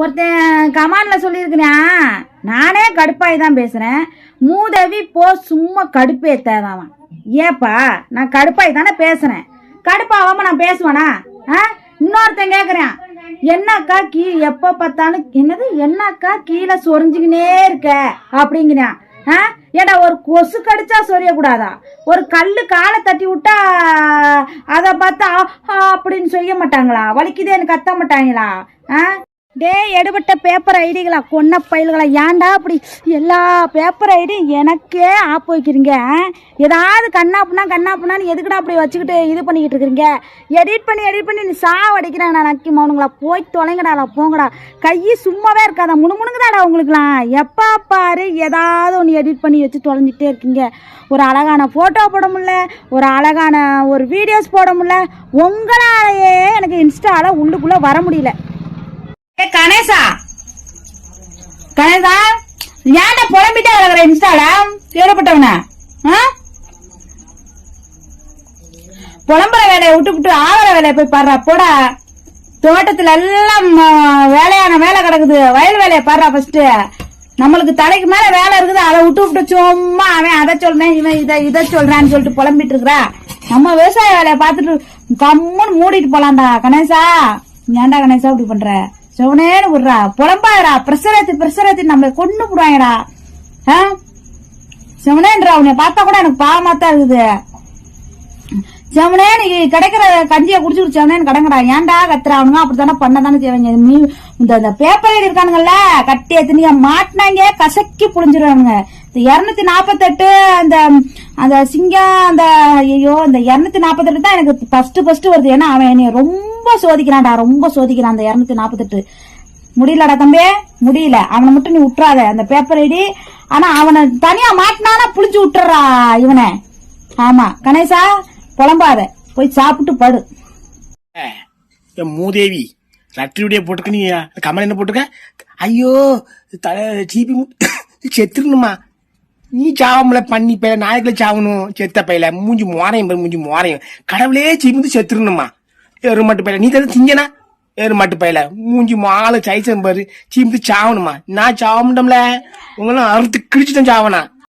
ஒருத்தன் கமான்ல சொல்லியிருக்கிறேன், நானே கடுப்பாய் தான் பேசுறேன். மூதவி போ சும்மா கடுப்பேத்தாதான். ஏப்பா நான் கடுப்பாய் தானே பேசுறேன், கடுப்பாவாம நான் பேசுவேனா? இன்னொருத்தன் கேக்குறேன், என்னக்கா எப்ப பார்த்தாலும் என்னது என்னக்கா கீழே சொரிஞ்சுக்கினே இருக்க அப்படிங்கிறான். ஏடா ஒரு கொசு கடிச்சா சொரிய கூடாதா? ஒரு கல்லு காலை தட்டி விட்டா அதை பார்த்தா அப்படின்னு செய்ய மாட்டாங்களா? வலிக்குதேன்னு கத்த மாட்டாங்களா? டே எடுபட்ட பேப்பர் ஐடிகளா, கொன்ன பயில்களா, ஏன்டா அப்படி எல்லா பேப்பர் ஐடி எனக்கே ஆப்பு வைக்கிறீங்க? ஏதாவது கண்ணாப்புனான்னு எதுக்குடா அப்படி வச்சுக்கிட்டு இது பண்ணிக்கிட்டு இருக்கிறீங்க? எடிட் பண்ணி நீ சாவடிக்கிறேன் நான் நக்கி மௌனுங்களா. போய் தொலைங்கடாடா போங்கடா. கையை சும்மாவே இருக்காதா, முணுமுணுங்குதாடா உங்களுக்குலாம். எப்போ பாரு ஏதாவது ஒன்று எடிட் பண்ணி வச்சு தொலைஞ்சிக்கிட்டே இருக்கீங்க. ஒரு அழகான ஃபோட்டோ போட முடியல, ஒரு அழகான ஒரு வீடியோஸ் போட முடியல. உங்களாலேயே எனக்கு இன்ஸ்டாவில் உள்ளுக்குள்ளே வர முடியல. கணேசா ஏன்டா புலம்பிட்டே வளர்க்குற இன்ஸ்டால? ஏறப்பட்டவன புலம்புற வேலையை விட்டு ஆகிற வேலையை போய் பாடுறா. போடா, தோட்டத்துல எல்லாம் வேலையான வேலை கிடக்குது, வயல் வேலையை பாடுறா. ஃபர்ஸ்ட் நம்மளுக்கு தலைக்கு மேல வேலை இருக்குது, அதை விட்டு சும்மா அவன் அதை சொல்றேன் இவன் இதை சொல்றான்னு சொல்லிட்டு புலம்பிட்டு இருக்கிறா. நம்ம விவசாய வேலையை பார்த்துட்டு கம்முன்னு மூடிட்டு போலாம்டா. கணேசா ஏன்டா கணேசா இப்படி பண்ற? செவனேன்னு விடுறா, புலம்பாயிரா. பிரசரத்தி நம்ம கொண்டு போடுவாங்கடா. செவனேன்றா, உன்னை பார்த்தா கூட எனக்கு பாவமாத்தான் இருக்குது. செவனே நீ கிடைக்கிற கஞ்சியை குடிச்சுட்டு செவனேன்னு கடங்கடா. ஏன்டா கத்துறா? அவனுங்க அப்படித்தானே பண்ணதானே தேவைங்க. நீ இந்த பேப்பர் எழுதி இருக்கானுங்கல்ல, கட்டி எத்தனையா மாட்டினாங்க, கசக்கி புழிஞ்சிருவானுங்க. இந்த 248 அந்த சிங்கம் அந்த ஐயோ இந்த 248 தான் எனக்கு ஃபர்ஸ்ட் வருது. ஏன்னா அவன் என்னைய ரொம்ப சோதிக்கிறான்டா, ரொம்ப சோதிக்கிறான். அந்த 248 முடியலடா தம்பி, முடியல. அவனை மட்டும் நீ விட்டுறாத அந்த பேப்பர் ஐடி. ஆனா அவனை தனியா மாட்டினானா புளிச்சு விட்டுறா இவனை. ஆமா கணேசா, புலம்பாத, போய் சாப்பிட்டு படு. மூதேவி லட்ரியுடைய போட்டுக்க. நீ கமல் என்ன போட்டுக்க? ஐயோ ஜிபி செத்துருணுமா? நீ சாவம்ல பண்ணி பையில நாயக்குல சாவணும். செத்த பையில மூஞ்சி மோரையும் கடவுளே சீப்பி செத்துருணுமா? எருமாட்டு பையில நீ தான் திங்கனா? எருமாட்டு பையில மூஞ்சி மாலை சைசம் பாரு, சீம்பி சாவணுமா? நான் சாவமுட்டோம்ல, உங்களும் அறுத்து கிழிச்சுதான் சாவனா?